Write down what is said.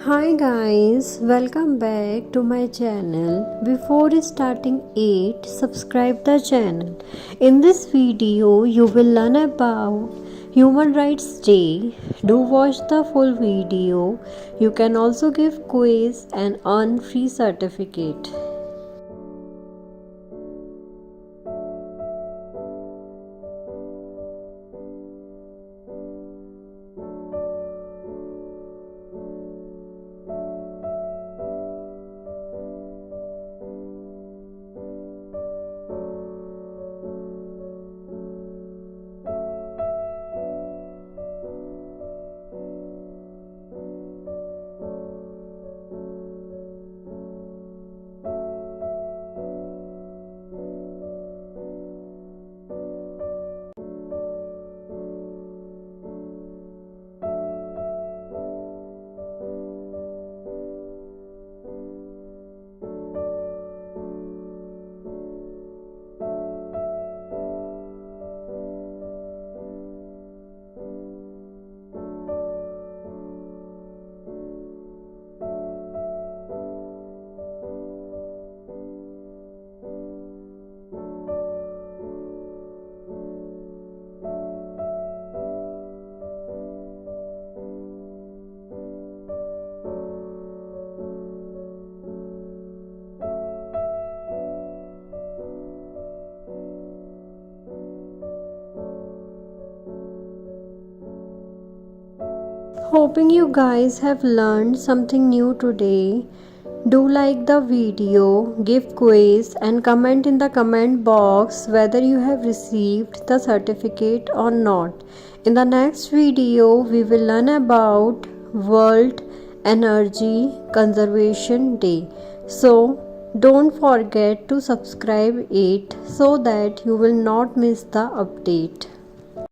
Hi guys, welcome back to my channel. Before starting it, subscribe the channel. In this video, you will learn about Human Rights Day. Do watch the full video. You can also give quiz and earn free certificate. Hoping you guys have learned something new today. Do like the video, give quiz and comment in the comment box whether you have received the certificate or not. In the next video, we will learn about World Energy Conservation Day. So, don't forget to subscribe it so that you will not miss the update.